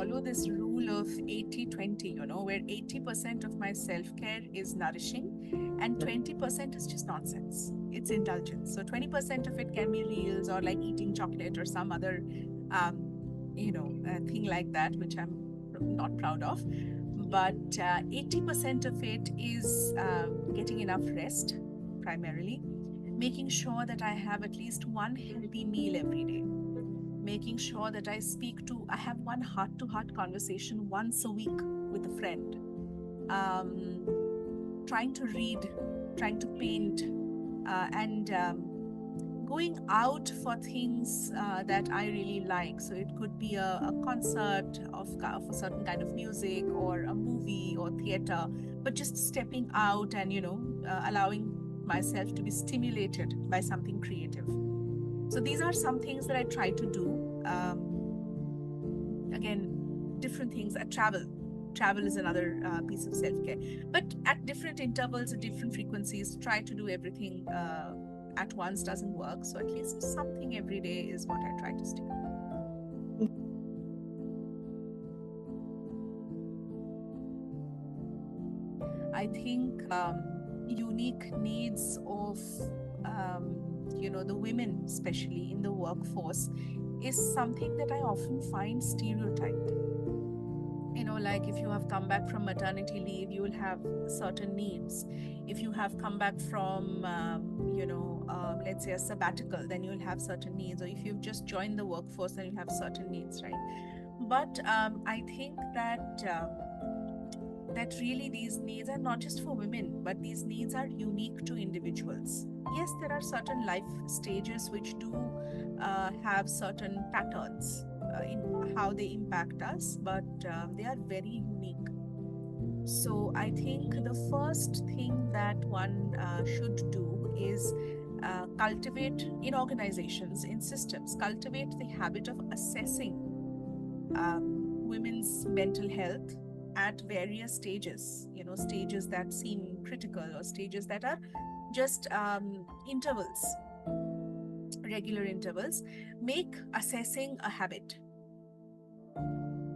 follow this rule of 80-20, where 80% of my self-care is nourishing and 20% is just nonsense. It's indulgence. So 20% of it can be reels or like eating chocolate or some other, thing like that, which I'm not proud of. But 80% of it is getting enough rest, primarily, making sure that I have at least one healthy meal every day, making sure that I have one heart to heart conversation once a week with a friend, trying to read, trying to paint, and going out for things that I really like. So it could be a concert of a certain kind of music or a movie or theater, but just stepping out and, allowing myself to be stimulated by something creative. So these are some things that I try to do. Again, different things. Travel is another piece of self-care, but at different intervals, at different frequencies. Try to do everything at once doesn't work. So at least something every day is what I try to stick with. I think unique needs of the women, especially in the workforce, is something that I often find stereotyped. Like if you have come back from maternity leave, you will have certain needs. If you have come back from, let's say a sabbatical, then you'll have certain needs. Or if you've just joined the workforce, then you'll have certain needs, right? But I think that really these needs are not just for women, but these needs are unique to individuals. Yes, there are certain life stages which do have certain patterns in how they impact us, but they are very unique. So I think the first thing that one should do is cultivate in organizations, in systems, cultivate the habit of assessing women's mental health at various stages, stages that seem critical or stages that are just intervals, regular intervals. Make assessing a habit,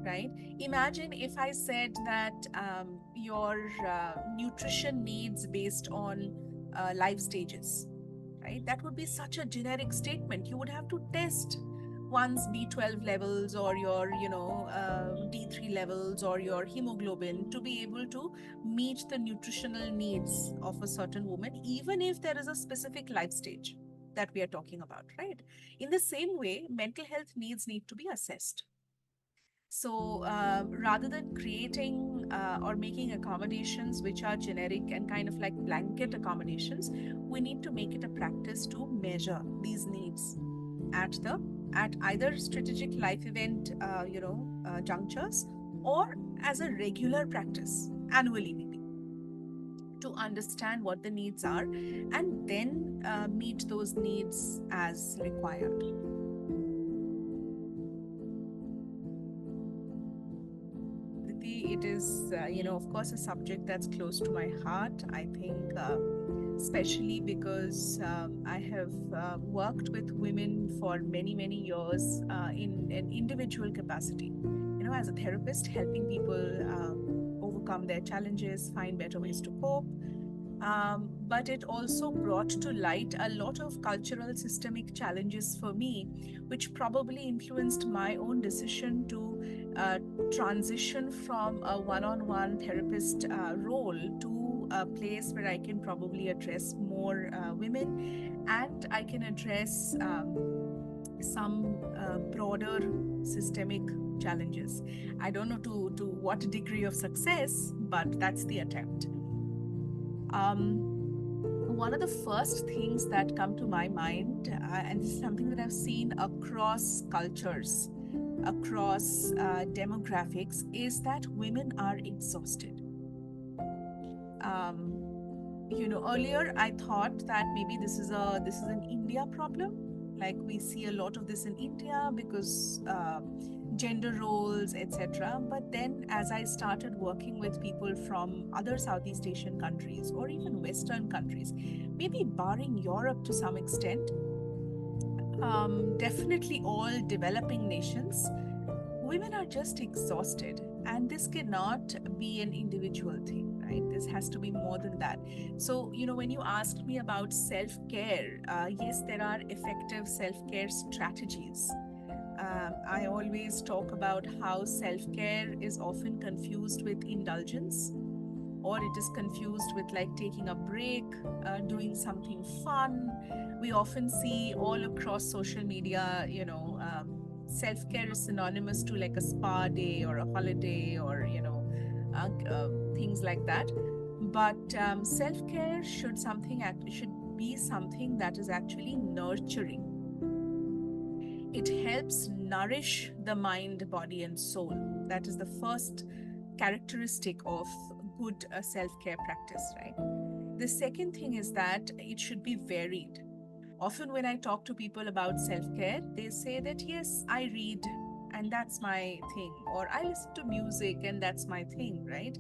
right? Imagine if I said that your nutrition needs based on life stages, right? That would be such a generic statement. You would have to test one's B12 levels or your, D3 levels or your hemoglobin to be able to meet the nutritional needs of a certain woman, even if there is a specific life stage that we are talking about, right? In the same way, mental health needs need to be assessed. So rather than creating or making accommodations which are generic and kind of like blanket accommodations, we need to make it a practice to measure these needs at either strategic life event junctures, or as a regular practice annually, maybe, to understand what the needs are and then meet those needs as required. It is, of course, a subject that's close to my heart. I think, especially because I have worked with women for many, many years in an individual capacity, as a therapist, helping people overcome their challenges, find better ways to cope. But it also brought to light a lot of cultural systemic challenges for me, which probably influenced my own decision to transition from a one-on-one therapist role to a place where I can probably address more women, and I can address some broader systemic challenges. I don't know to what degree of success, but that's the attempt. One of the first things that come to my mind, and this is something that I've seen across cultures, across demographics, is that women are exhausted. Earlier I thought that maybe this is an India problem. Like we see a lot of this in India because gender roles, etc. But then as I started working with people from other Southeast Asian countries or even Western countries, maybe barring Europe to some extent, definitely all developing nations, women are just exhausted, and this cannot be an individual thing, right? This has to be more than that. So, when you asked me about self care, yes, there are effective self care strategies. I always talk about how self care is often confused with indulgence, or it is confused with like taking a break, doing something fun. We often see all across social media, self care is synonymous to like a spa day or a holiday, or, things like that. But self care should be something that is actually nurturing. It helps nourish the mind, body, and soul. That is the first characteristic of good self care practice, right? The second thing is that it should be varied. Often, when I talk to people about self care, they say that, yes, I read and that's my thing, or I listen to music and that's my thing, right?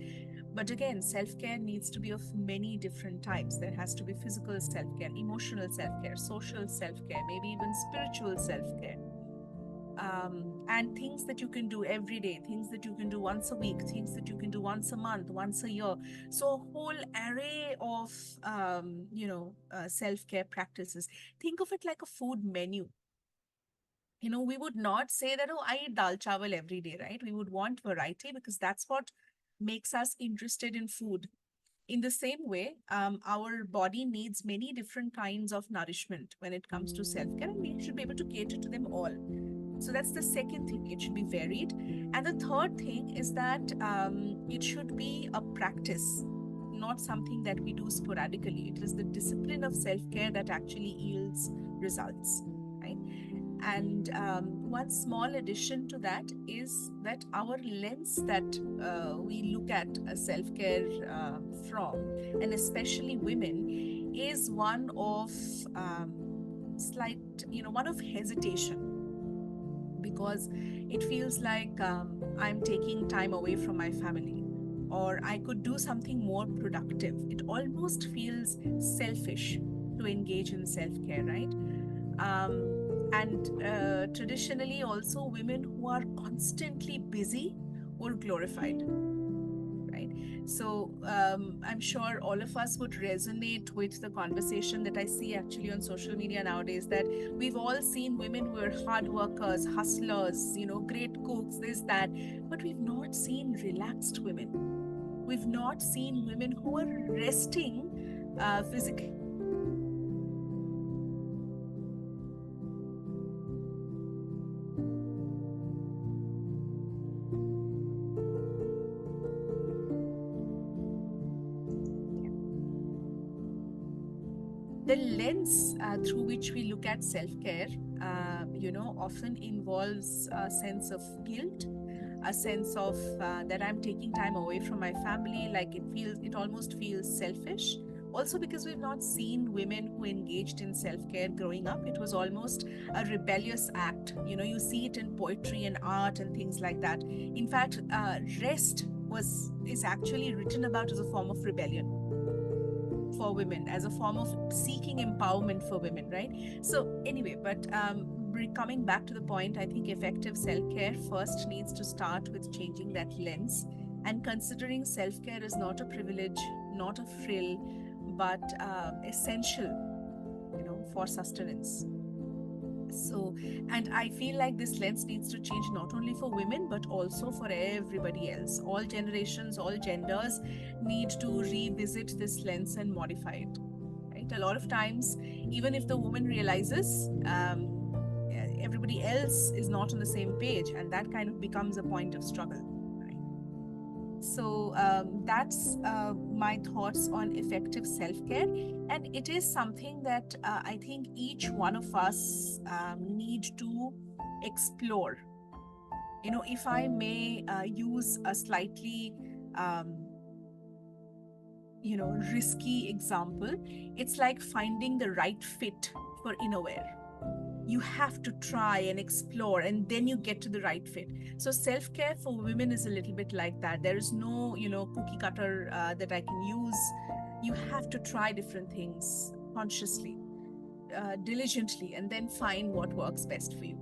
But again, self care needs to be of many different types. There has to be physical self care, emotional self care, social self care, maybe even spiritual self care, and things that you can do every day, things that you can do once a week, things that you can do once a month, once a year. So a whole array of self-care practices. Think of it like a food menu. We would not say that, oh, I eat dal chawal every day, right? We would want variety, because that's what makes us interested in food. In the same way, our body needs many different kinds of nourishment when it comes to self-care, and we should be able to cater to them all. So that's the second thing. It should be varied. And the third thing is that it should be a practice, not something that we do sporadically. It is the discipline of self care that actually yields results, right? And one small addition to that is that our lens that we look at self care from, and especially women, is one of slight, one of hesitation, because it feels like I'm taking time away from my family, or I could do something more productive. It almost feels selfish to engage in self care, right? And traditionally, also, women who are constantly busy were glorified, right? So I'm sure all of us would resonate with the conversation that I see actually on social media nowadays, that we've all seen women who are hard workers, hustlers, great cooks, this, that, but we've not seen relaxed women. We've not seen women who are resting physically. The lens through which we look at self-care, often involves a sense of guilt, a sense of that I'm taking time away from my family, like it almost feels selfish. Also, because we've not seen women who engaged in self-care growing up, it was almost a rebellious act. You see it in poetry and art and things like that. In fact, rest is actually written about as a form of rebellion for women, as a form of seeking empowerment for women, right? So anyway, but coming back to the point, I think effective self-care first needs to start with changing that lens and considering self-care is not a privilege, not a frill, but essential, for sustenance. So, and I feel like this lens needs to change not only for women, but also for everybody else. All generations, all genders need to revisit this lens and modify it. Right? A lot of times, even if the woman realizes, everybody else is not on the same page, and that kind of becomes a point of struggle. Right? So that's my thoughts on effective self care. And it is something that I think each one of us need to explore. If I may use a slightly risky example, it's like finding the right fit for innerwear. You have to try and explore, and then you get to the right fit. So self-care for women is a little bit like that. There is no cookie cutter that I can use. You have to try different things consciously, diligently, and then find what works best for you.